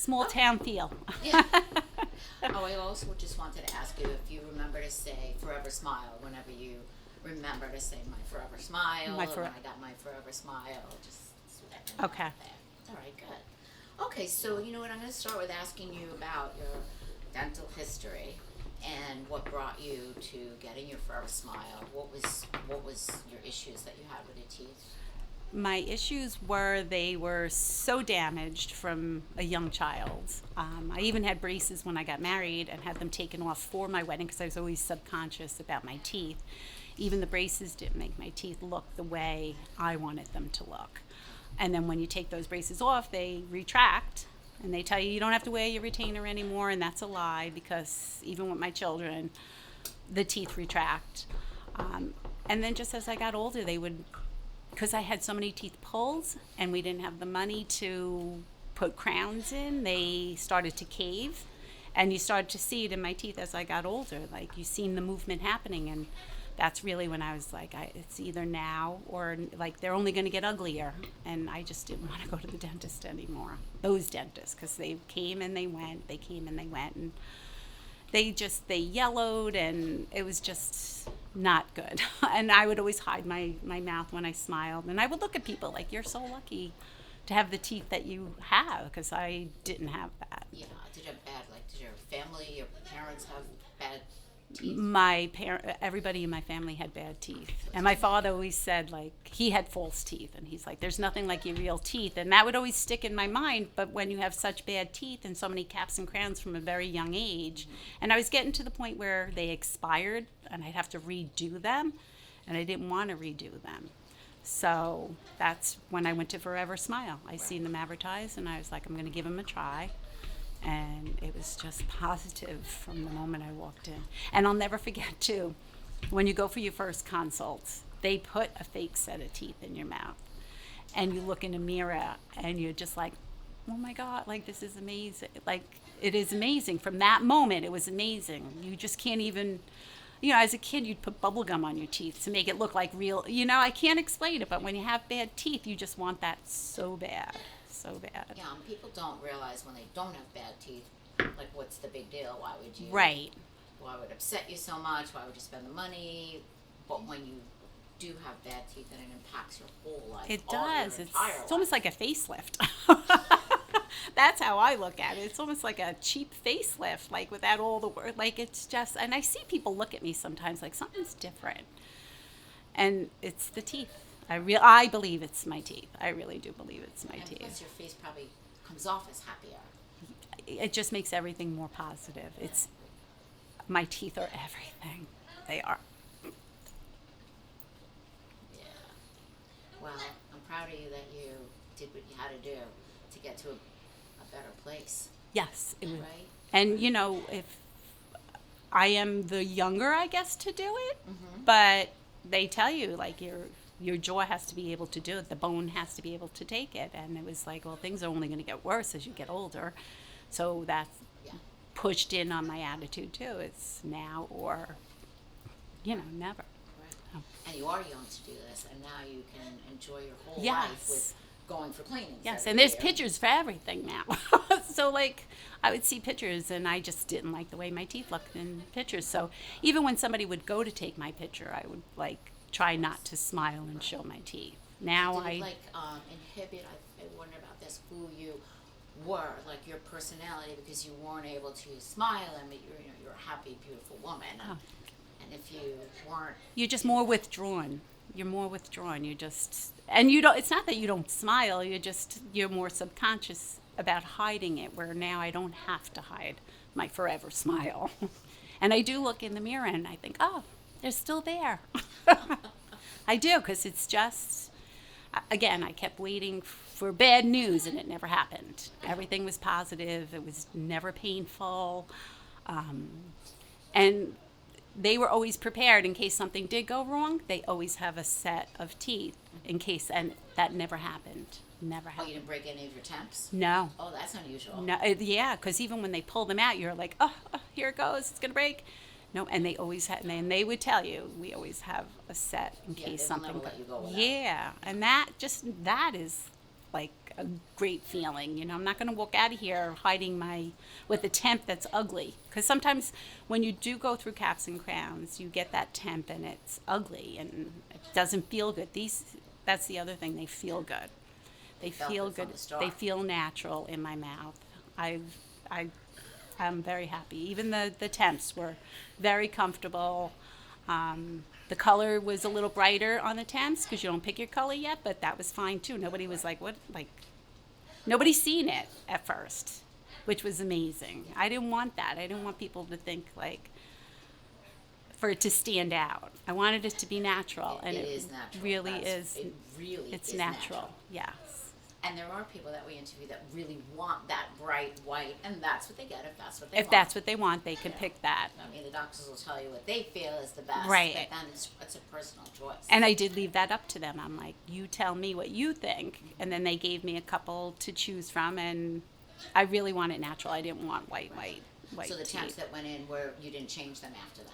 Small town feel. Yeah. Oh, I also just wanted to ask you if you remember to say "Forever Smile" whenever you remember to say "My Forever Smile." My When I got my Forever Smile, just so that I know Okay. that. All right, good. Okay, so you know what? I'm going to start with asking you about your dental history and what brought you to getting your Forever Smile. What was your issues that you had with your teeth? My issues were they were so damaged from a young child. I even had braces when I got married and had them taken off for my wedding because I was always subconscious about my teeth. Even the braces didn't make my teeth look the way I wanted them to look. And then when you take those braces off, they retract and they tell you don't have to wear your retainer anymore, and that's a lie because even with my children, the teeth retract. And then just as I got older, they would, because I had so many teeth pulls and we didn't have the money to put crowns in, they started to cave. And you started to see it in my teeth as I got older. Like you seen the movement happening, and that's really when I was like, it's either now or like they're only going to get uglier. And I just didn't want to go to the dentist anymore. Those dentists, because they came and they went, they came and they went, and they yellowed, and it was just not good. And I would always hide my mouth when I smiled, and I would look at people like, you're so lucky to have the teeth that you have, because I didn't have that. Yeah, did you have bad, like, did your family, your parents have bad teeth? Everybody in my family had bad teeth, and my father always said like he had false teeth, and he's like, there's nothing like your real teeth, and that would always stick in my mind. But when you have such bad teeth and so many caps and crowns from a very young age, and I was getting to the point where they expired and I'd have to redo them, and I didn't want to redo them. So that's when I went to Forever Smile. I seen them advertised, and I was like, I'm going to give them a try. And it was just positive from the moment I walked in. And I'll never forget, too, when you go for your first consults, they put a fake set of teeth in your mouth. And you look in a mirror, and you're just like, oh my God, like this is amazing. Like, it is amazing. From that moment, it was amazing. You just can't even, as a kid, you'd put bubble gum on your teeth to make it look like real. I can't explain it, but when you have bad teeth, you just want that so bad. So bad. Yeah, and people don't realize when they don't have bad teeth, like what's the big deal? Why would you? Right. Why would it upset you so much? Why would you spend the money? But when you do have bad teeth, then it impacts your whole life. It all does. Your entire It's life. almost like a facelift. That's how I look at it. It's almost like a cheap facelift, like without all the work. Like it's just, and I see people look at me sometimes like something's different, and it's the teeth. I believe it's my teeth. I really do believe it's my and teeth. plus, your face probably comes off as happier. It just makes everything more positive. It's my teeth are everything. They are. Yeah. Well, I'm proud of you that you did what you had to do to get to a better place. Yes. It was, Right? and if I am the younger, I guess, to do it, Mm-hmm. but they tell you like your jaw has to be able to do it, the bone has to be able to take it, and it was like, well, things are only going to get worse as you get older, so that's Yeah. pushed in on my attitude too. It's now or never. Right. Oh. And you are young to do this, and now you can enjoy your whole Yes. life with going for cleanings. Yes, every and there's year. pictures for everything now. So, like, I would see pictures, and I just didn't like the way my teeth looked in pictures. So, even when somebody would go to take my picture, I would, like, try not to smile and show my teeth. Now Did I. it inhibit? I wonder about this. Who you were, like your personality, because you weren't able to smile and you're a happy, beautiful woman. Oh. And if you weren't, You're just more withdrawn. You're more withdrawn. You just. And you don't. It's not that you don't smile, you're more subconscious about hiding it, where now I don't have to hide my forever smile. And I do look in the mirror and I think, oh, they're still there. I do, because it's just, again, I kept waiting for bad news and it never happened. Everything was positive. It was never painful. And they were always prepared in case something did go wrong. They always have a set of teeth in case, and that never happened. Never oh, you happened. didn't break any of your temps. No. Oh, that's unusual. No, yeah, because even when they pull them out, you're like, oh, here it goes, it's gonna break. No, and they always had, and they would tell you, we always have a set in Yeah, case they will something. never let you go without. Yeah, and that is like a great feeling. You know, I'm not going to walk out of here hiding with a temp that's ugly. Because sometimes when you do go through caps and crowns, you get that temp and it's ugly and it doesn't feel good. That's the other thing. They feel good. They felt feel it from good. the start. They feel natural in my mouth. I'm very happy. Even the temps were very comfortable. The color was a little brighter on the temps because you don't pick your color yet, but that was fine too. Nobody was like, what? Like, nobody's seen it at first, which was amazing. I didn't want that. I didn't want people to think like, for it to stand out. I wanted it to be natural, and it is natural. really is. It really It's is natural. Yes. And there are people that we interview that really want that bright white, and that's what they get if that's what they want. If that's what they want, they can pick that. I mean, the doctors will tell you what they feel is the best, Right. but then it's a personal choice. And I did leave that up to them. I'm like, you tell me what you think. And then they gave me a couple to choose from, and I really want it natural. I didn't want white so the teeth. temps that went in you didn't change them after that.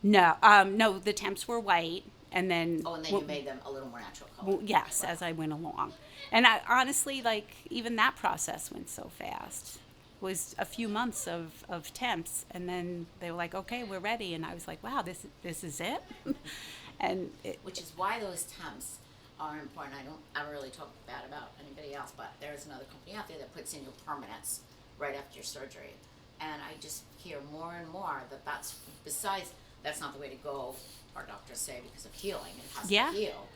No, the temps were white, and then. Oh, and then you made them a little more natural color. Well, yes, as I went along. And I honestly, like, even that process went so fast. It was a few months of temps, and then they were like, okay, we're ready. And I was like, wow, this is it? And which is why those temps are important. I don't really talk bad about anybody else, but there's another company out there that puts in your permanents right after your surgery. And I just hear more and more that's not the way to go, our doctors say, because of healing. It has Yeah. to heal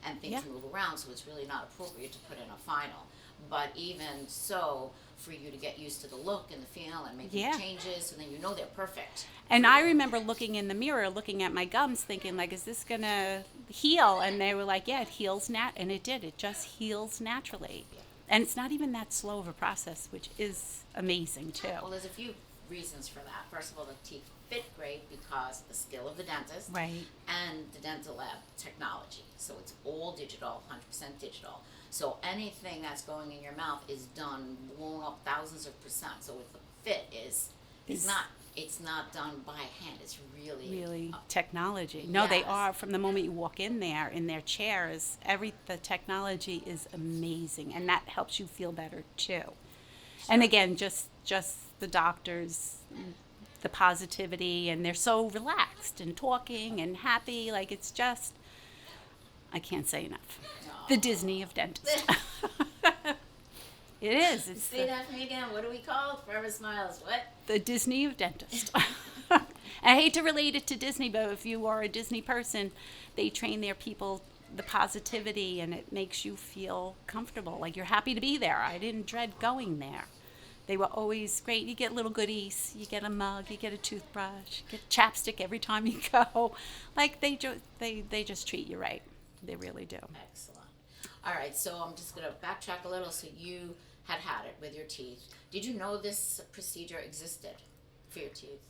and things Yeah. move around, so it's really not appropriate to put in a final. But even so, for you to get used to the look and the feel and making Yeah. the changes, and then you know they're perfect. And I remember looking in the mirror, looking at my gums, thinking, like, is this going to heal? And they were like, yeah, it heals and it did. It just heals naturally. And it's not even that slow of a process, which is amazing, too. Well, there's a few reasons for that. First of all, the teeth fit great because of the skill of the dentist Right. and the dental lab technology. So it's all digital, 100% digital. So anything that's going in your mouth is done, blown up thousands of percent. So if the fit it's not done by hand. It's really Technology. No, they Yes. are. From the moment you walk in there, in their chairs, the technology is amazing. And that helps you feel better, too. And again, just the doctors, the positivity, and they're so relaxed and talking and happy. Like, it's just, I can't say enough. The Disney of dentists. It is. It's Say that for me again. What do we call it? Forever Smiles. What? the Disney of dentists. I hate to relate it to Disney, but if you are a Disney person, they train their people the positivity, and it makes you feel comfortable. Like, you're happy to be there. I didn't dread going there. They were always great. You get little goodies. You get a mug. You get a toothbrush. You get chapstick every time you go. Like, they just treat you right. They really do. Excellent. All right, so I'm just going to backtrack a little. So you had it with your teeth. Did you know this procedure existed for your teeth?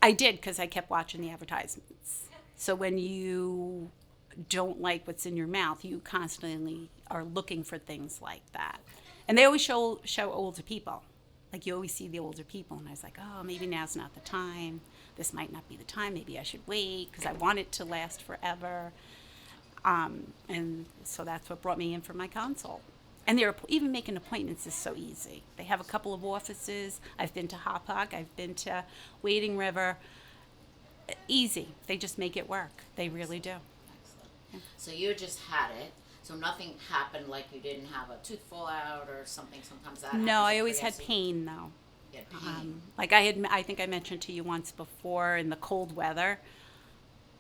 I did, because I kept watching the advertisements. So when you don't like what's in your mouth, you constantly are looking for things like that. And they always show older people. Like, you always see the older people, and I was like, oh, maybe now's not the time. This might not be the time. Maybe I should wait, because I want it to last forever. And so that's what brought me in for my consult. And even making appointments is so easy. They have a couple of offices. I've been to Hopog. I've been to Wading River. Easy. They just make it work. They really do. Excellent. Yeah. So you just had it. So nothing happened, like you didn't have a tooth fall out or something. Sometimes that happens. No, I always had pain, though. You had pain. Like I think I mentioned to you once before, in the cold weather,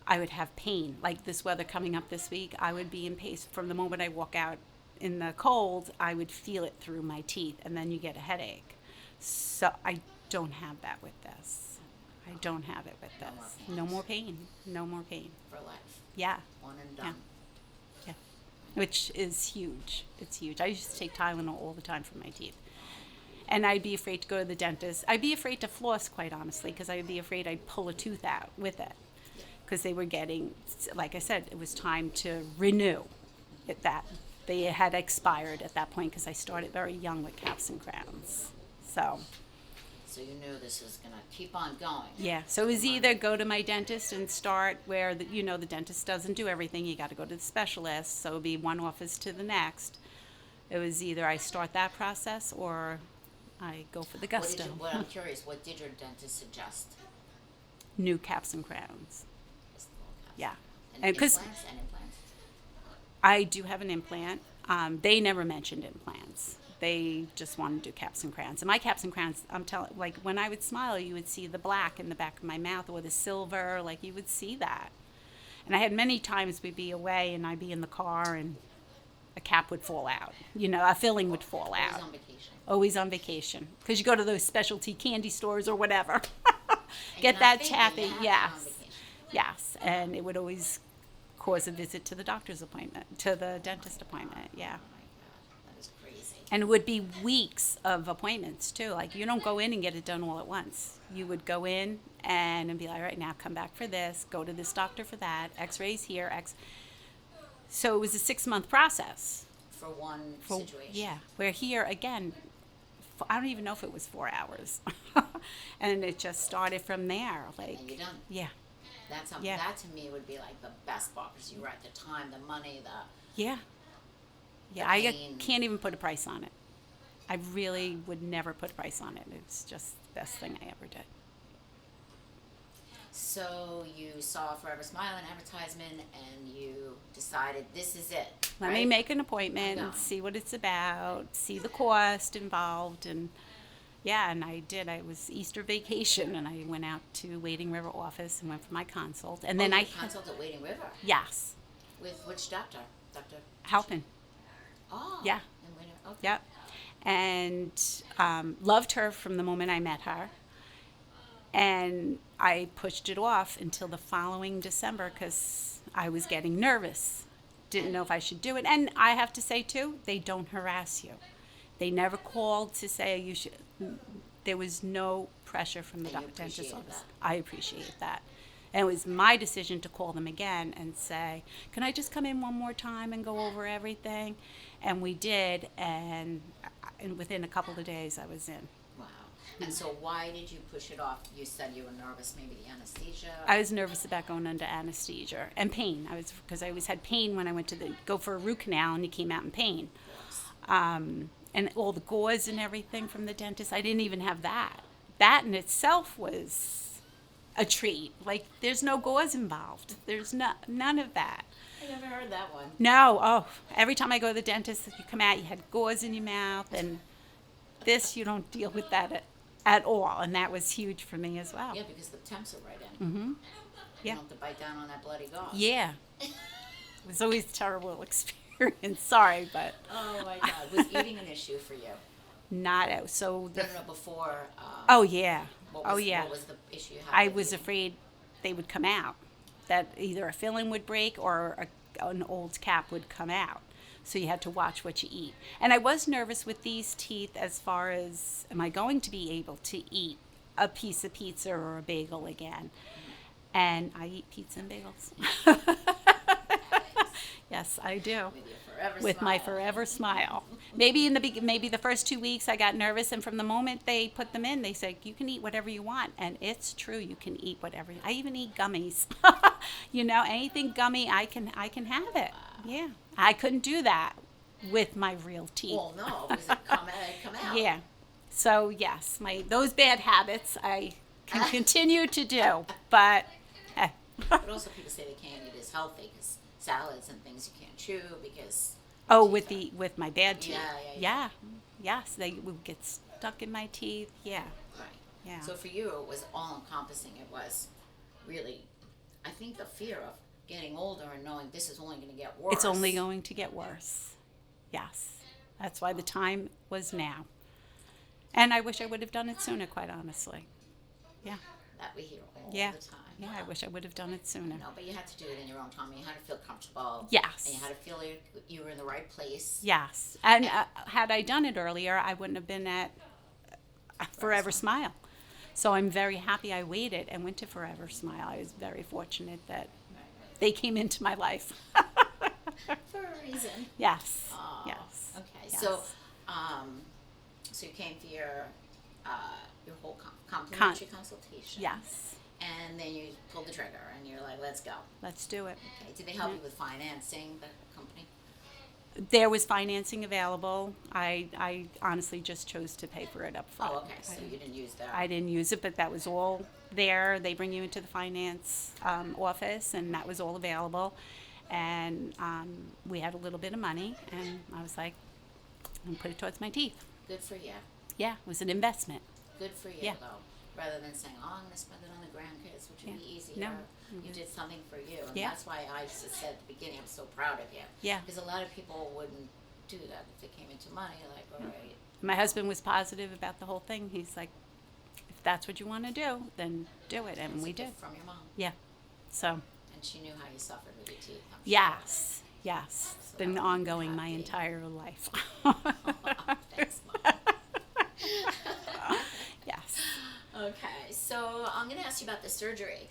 I would have pain. Like this weather coming up this week, I would be in pain. From the moment I walk out in the cold, I would feel it through my teeth, and then you get a headache. So I don't have that with this. I don't have it with this. No more pain. No more pain. For life. Yeah. One and done. Yeah. Which is huge. It's huge. I used to take Tylenol all the time for my teeth. And I'd be afraid to go to the dentist. I'd be afraid to floss, quite honestly, because I'd be afraid I'd pull a tooth out with it. Because they were getting, like I said, it was time to renew it. That they had expired at that point, because I started very young with caps and crowns. So you knew this was going to keep on going. yeah, so it was either go to my dentist and start where the dentist doesn't do everything. You got to go to the specialist, so it would be one office to the next, It was either I start that process or I go for the gusto. I'm curious, what did your dentist suggest? New caps and crowns. Just the little caps. Yeah. And And 'cause implants? I do have an implant. They never mentioned implants. They just wanted to do caps and crowns. And my caps and crowns, I'm telling, like when I would smile, you would see the black in the back of my mouth or the silver, like you would see that. And I had many times we'd be away and I'd be in the car and a cap would fall out. You know, a filling would fall Always out. on vacation. Always on vacation. Because you go to those specialty candy stores or whatever. And Get you're that not thinking taffy. you have to be on Yes. vacation. Yes. And it would always cause a visit to the doctor's appointment, to the dentist appointment. Yeah. Oh my God, that is crazy. And it would be weeks of appointments too. Like you don't go in and get it done all at once. You would go in and be like, all right, now come back for this, go to this doctor for that, x-rays here, So it was a 6-month process. For one For- situation. Yeah. Where here, again, I don't even know if it was 4 hours. And it just started from there. Like, And you're done. yeah. That's something Yeah. that to me would be like the best part because you were at the time, the money, Yeah. Yeah, The I pain. can't even put a price on it. I really would never put a price on it. It's just the best thing I ever did. So you saw Forever Smile in advertisement and you decided this is it. Let right? me make an appointment I'm and going. see what it's about, see the cost involved, and yeah, and I did. I was Easter vacation, and I went out to Wading River office and went for my consult, and then you I consult at Wading River yes, with which doctor? Doctor. Halpin, Oh. Yeah. In Wading. Okay. yep, and loved her from the moment I met her, and I pushed it off until the following December because I was getting nervous. Didn't know if I should do it. And I have to say, too, they don't harass you. They never called to say you should. There was no pressure from the And you dentist's appreciated office. that. I appreciate that. And it was my decision to call them again and say, can I just come in one more time and go over everything? And we did. And within a couple of days, I was in. Wow. And so why did you push it off? You said you were nervous, maybe the anesthesia. I was nervous about going under anesthesia and pain. Because I always had pain when I went to go for a root canal, and you came out in pain. And all the gauze and everything from the dentist, I didn't even have that. That in itself was a treat. Like, there's no gauze involved. There's none of that. I never heard that one. No, oh, every time I go to the dentist, you come out, you had gauze in your mouth, and this, you don't deal with that at all. And that was huge for me as well. Yeah, because the temps are right in. Mm-hmm. You Yeah. don't have to bite down on that bloody gauze. Yeah. It was always a terrible experience. Sorry, but Oh my God. Was eating an issue for you? not out. So No, before. oh yeah. What was, Oh yeah. What was the issue you had? I with was eating? afraid they would come out. That either a filling would break or an old cap would come out. So you had to watch what you eat. And I was nervous with these teeth as far as, am I going to be able to eat a piece of pizza or a bagel again? And I eat pizza and bagels. Yes, I do. With your forever With my smile. forever smile. Maybe maybe the first 2 weeks I got nervous, and from the moment they put them in, they said you can eat whatever you want, and it's true. You can eat whatever. I even eat gummies. You know, anything gummy, I can have it. Yeah, I couldn't do that with my real teeth. Well, no, because it come out. Yeah. So yes, those bad habits I can continue to do, but But also people say they can't eat as healthy because salads and things you can't chew because. oh, teeth with my bad teeth. Yeah. Yes, they would get stuck in my teeth. Yeah. Right. Yeah. So for you, it was all encompassing. It was really, I think, the fear of getting older and knowing this is only going to get worse. It's only going to get worse. Yes. That's why the time was now. And I wish I would have done it sooner, quite honestly. Yeah. That we hear all Yeah. the time. Yeah, I wish I would have done it sooner. No, but you had to do it in your own time. You had to feel comfortable. Yes. And you had to feel you were in the right place. Yes. And had I done it earlier, I wouldn't have been at Forever Smile. So I'm very happy I waited and went to Forever Smile. I was very fortunate that they came into my life. For a reason. Yes. Oh, Yes. Okay. Yes. So you came for your whole complimentary consultation. Yes. And then you pulled the trigger and you're like, let's go. Let's do it. Okay. Did they help you with financing the company? There was financing available. I honestly just chose to pay for it up front. Oh, okay, so you didn't use that. I didn't use it, but that was all there. They bring you into the finance office, and that was all available. And we had a little bit of money, and I was like, I'm gonna put it towards my teeth. Good for you. Yeah, it was an investment. Good for you, Yeah. though. Rather than saying, "Oh, I'm going to spend it on the grandkids," which would Yeah. be easier. No. You did something for you, and Yeah. that's why I just said at the beginning, I'm so proud of you. Yeah. Because a lot of people wouldn't do that if it came into money. Like, all right, My husband was positive about the whole thing. He's like, if that's what you want to do, then do it, and it's we a did. gift from your mom, Yeah. So, and she knew how you suffered with your teeth. I'm sure. yes, yes. It's So been that would be ongoing my happy. entire life. Thanks, Mom. Yes. Okay, so I'm going to ask you about the surgery.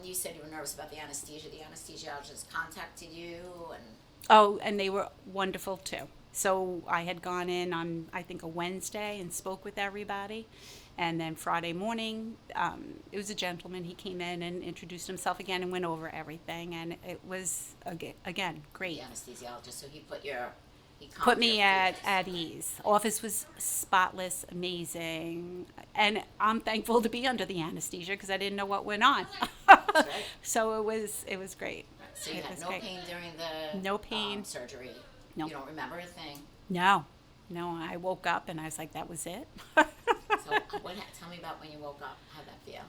You said you were nervous about the anesthesia. The anesthesiologist contacted you, and Oh, and they were wonderful too. So I had gone in on, I think, a Wednesday and spoke with everybody. And then Friday morning, it was a gentleman. He came in and introduced himself again and went over everything. And it was, again, great. the anesthesiologist. So he he Put me calmed your at ease. Office was spotless, amazing. And I'm thankful to be under the anesthesia because I didn't know what went on. That's right. So it was great. So you It had was no great. pain during the No pain. surgery. No. You don't remember a thing. No, I woke up and I was like, that was it. So tell me about when you woke up. How'd that feel?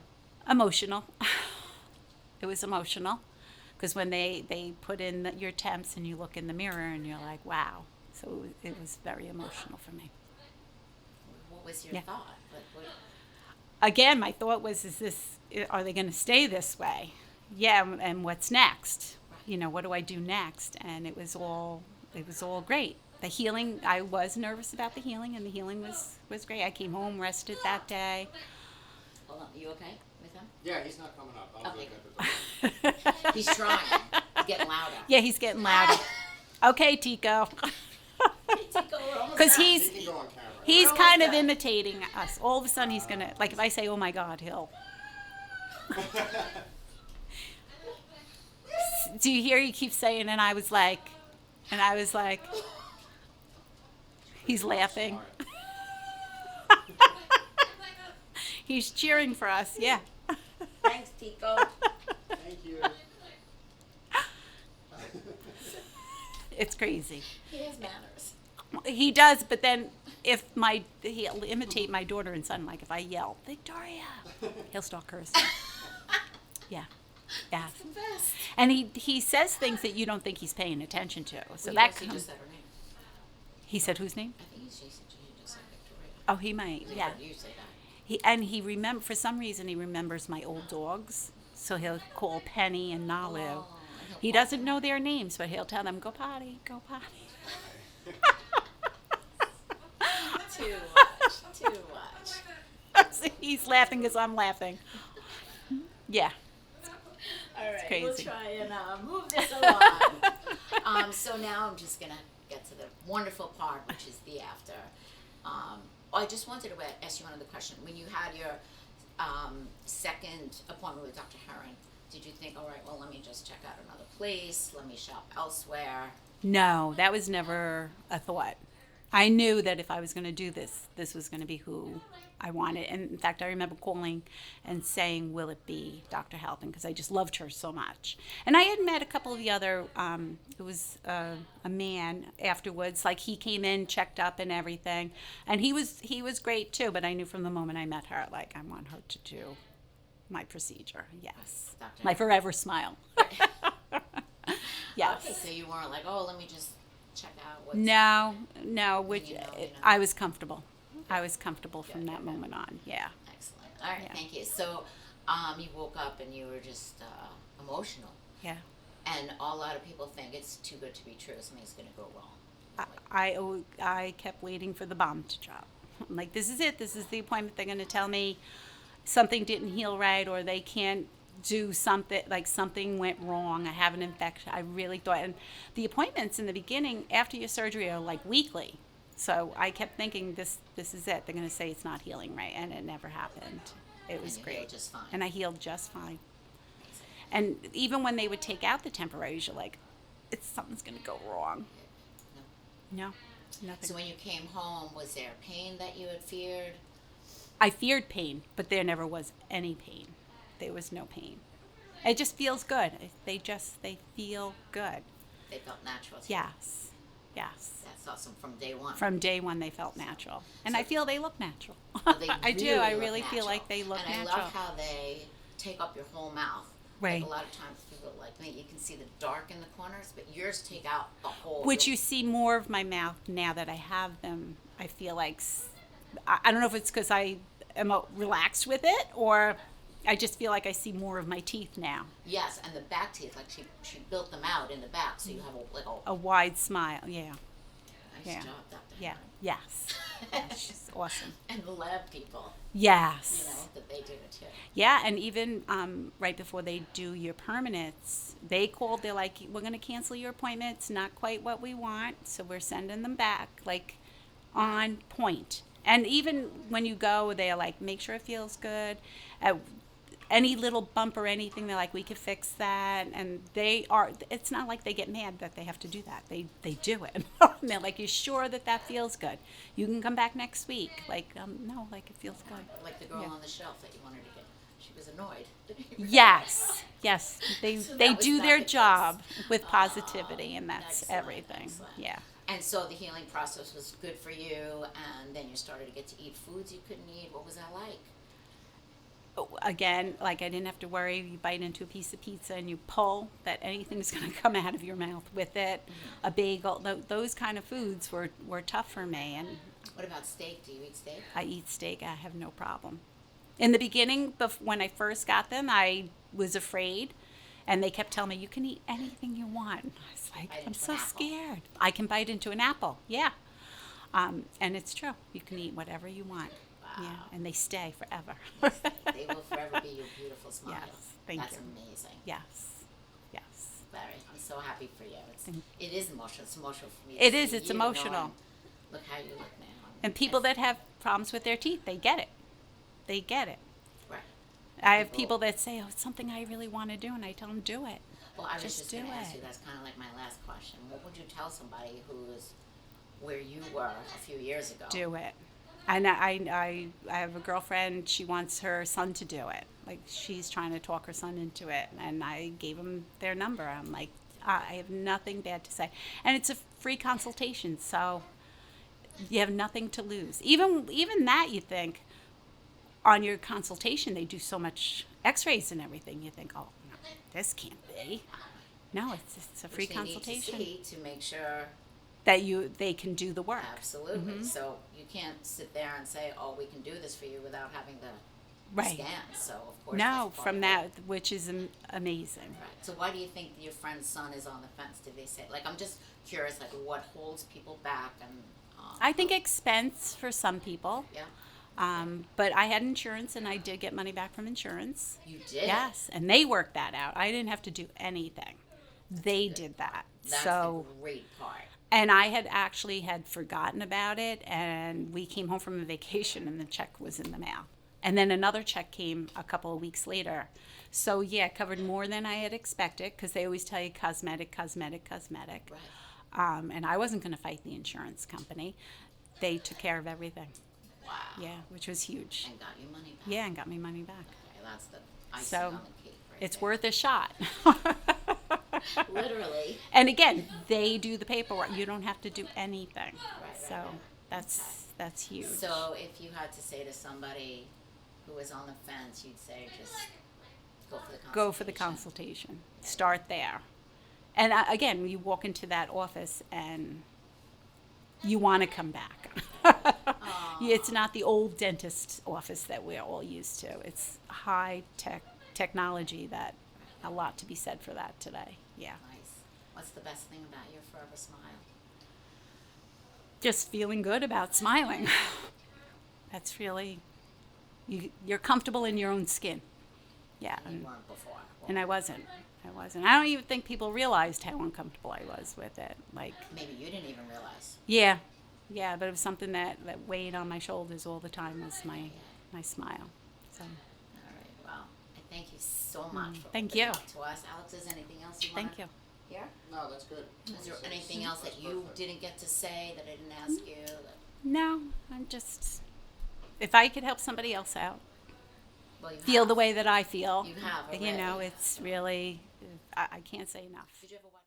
Emotional. It was emotional because when they put in your temps and you look in the mirror and you're like, wow. So it was very emotional for me. What was your Yeah. thought? What, Again, my thought was, are they going to stay this way? Yeah, and what's next? You know, what do I do next? And it was all great. The healing, I was nervous about the healing, and the healing was great. I came home, rested that day. hold on, you okay with him? Yeah, he's not coming up. I'll Okay. look at the He's trying. He's getting louder. Yeah, he's getting louder. Okay, Tico. Tico, we're almost Because done. He can go on camera. he's We're kind of almost done. imitating us. All of a sudden, he's going to, like, if I say, oh my God, he'll. Do you hear he keeps saying, and I was like, he's laughing. He's cheering for us, yeah. Thanks, Tico. Thank you. It's crazy. He has manners. He does, but then he'll imitate my daughter and son. Like if I yell, Victoria, he'll start cursing. Yeah, yeah. The best. And he says things that you don't think he's paying attention to. So Well, that he comes. just said her name. He said whose name? I think he just said Victoria. Oh, he might. Yeah. You say that. He for some reason he remembers my old dogs. So he'll call Penny and Nalu. Oh, He doesn't know their names, but he'll tell them, go potty, go potty. Too much. Too much. He's laughing because I'm laughing. Yeah. All right, crazy. we'll try and move this along. So now I'm just gonna get to the wonderful part, which is the after. I just wanted to ask you one other question. When you had your second appointment with Dr. Herron, did you think, all right, well, let me just check out another place, let me shop elsewhere? No, that was never a thought. I knew that if I was going to do this, this was going to be who I wanted. And in fact, I remember calling and saying, will it be Dr. Halpin? Because I just loved her so much. And I had met a couple of the other, it was a man afterwards, like he came in, checked up and everything. And he was great too, but I knew from the moment I met her, like I want her to do my procedure. Yes. Dr. My forever smile. Yes. Okay, so you weren't like, oh, let me just check out what's... No, you know. I was comfortable. I was comfortable from Good, that good. moment on. Yeah. Excellent. All right, Yeah. thank you. So you woke up and you were just emotional. Yeah. And a lot of people think it's too good to be true. Something's going to go wrong. I kept waiting for the bomb to drop. I'm like, this is it. This is the appointment. They're going to tell me something didn't heal right, or they can't do something, like something went wrong. I have an infection. I really thought, and the appointments in the beginning after your surgery are like weekly. So I kept thinking, this is it. They're going to say it's not healing right, and it never happened. It was And you great. healed just fine. And I healed just fine. And even when they would take out the temporaries, you're like, something's going to go wrong. No, nothing. So when you came home, was there pain that you had feared? I feared pain, but there never was any pain. There was no pain. It just feels good. They feel good. They felt natural to you. Yes. Yes. That's awesome from day one. From day one, they felt natural. And So- I feel they look natural. Oh, they I do. I look really feel natural. like they look and natural. I love how they take up your whole mouth. Right. Like a lot of times people like me, you can see the dark in the corners, but yours take out the whole. Which you see more of my mouth now that I have them. I feel like, I don't know if it's because I am relaxed with it, or I just feel like I see more of my teeth now. Yes, and the back teeth, like she built them out in the back, so you have A wide smile, yeah. nice Yeah. job, Dr. Yeah, yes. She's awesome. And the lab people, Yes. you know, that they do it too. Yeah, and even right before they do your permanents, they called, they're like, we're going to cancel your appointment. It's not quite what we want, so we're sending them back, like, on point. And even when you go, they're like, make sure it feels good. Any little bump or anything, they're like, we could fix that. And it's not like they get mad that they have to do that. They do it. And they're like, you sure that feels good? You can come back next week. Like, no, like, it feels good. Like the girl Yeah. on the shelf that you wanted to get. She was annoyed. Yes, yes. They So they that was do not their the case. job with positivity, and that's Excellent, everything. excellent. Yeah. And so the healing process was good for you, and then you started to get to eat foods you couldn't eat. What was that like? Again, like, I didn't have to worry. You bite into a piece of pizza and you pull, that anything's going to come out of your mouth with it. A bagel, those kind of foods were tough for me. And What about steak? Do you eat steak? I eat steak. I have no problem. In the beginning, when I first got them, I was afraid. And they kept telling me, you can eat anything you want. I was like, Bite I'm into so an apple. scared. I can bite into an apple, yeah. And it's true. You can eat whatever you want. Wow. Yeah, and they stay forever. They will forever be your beautiful smile. Yes, thank That's you. amazing. Yes, yes. Very. I'm so happy for you. Thank- It is emotional. It's emotional for me. To It see is, it's you emotional. knowing, look how you look now. And people that have problems with their teeth, they get it. They get it. Right. I have people that say, oh, it's something I really want to do, and I tell them, do it. Well, I was Just just do going to ask it. you. That's kind of like my last question. What would you tell somebody who's where you were a few years ago? Do it. And I have a girlfriend, she wants her son to do it. Like, she's trying to talk her son into it. And I gave him their number. I'm like, I have nothing bad to say. And it's a free consultation, so you have nothing to lose. Even that, you think, on your consultation, they do so much x-rays and everything. You think, oh, no, this can't be. No, it's a free Which consultation They need to see to make sure. that they can do the work. Absolutely. Mm-hmm. So you can't sit there and say, "Oh, we can do this for you," without having the Right. scan. So of course. No, that's part from of that, it. which is amazing. Right. So why do you think your friend's son is on the fence? Did they say? Like, I'm just curious. Like, what holds people back? And I think expense for some people, yeah, but I had insurance and I did get money back from insurance. you did. Yes, and they worked that out. I didn't have to do anything. They did that. That's So, the great part. and I had actually had forgotten about it, and we came home from a vacation and the check was in the mail. And then another check came a couple of weeks later. So yeah, it covered more than I had expected, because they always tell you cosmetic, cosmetic, cosmetic. Right. And I wasn't going to fight the insurance company. They took care of everything. Wow. Yeah, which was huge. And got you money back. Yeah, and got me money back. Okay, that's the icing So, on the cake. Right It's there. worth a shot. Literally. And again, they do the paperwork. You don't have to do anything. Right, So right. that's huge. So if you had to say to somebody who was on the fence, you'd say just go for the consultation. Go for the consultation. Start there. And again, you walk into that office and you want to come back. It's not the old dentist office that we're all used to. It's high technology, that a lot to be said for that today. Yeah. Nice. What's the best thing about your forever smile? Just feeling good about smiling. That's really, you're comfortable in your own skin. Yeah. You weren't before. And I wasn't. I don't even think people realized how uncomfortable I was with it. Like, Maybe you didn't even realize. yeah, but it was something that weighed on my shoulders all the time, was my smile. So, All right. Well, I thank you so much for thank opening you. up to us. Alex, is anything else you want thank you. Yeah? No, that's good. Is there 26. anything else that That's you perfect. didn't get to say that I didn't ask you? No, I'm just, if I could help somebody else out, Well, you feel have. the way that I feel, You have you know, already. it's really, I can't say enough. Did you ever watch?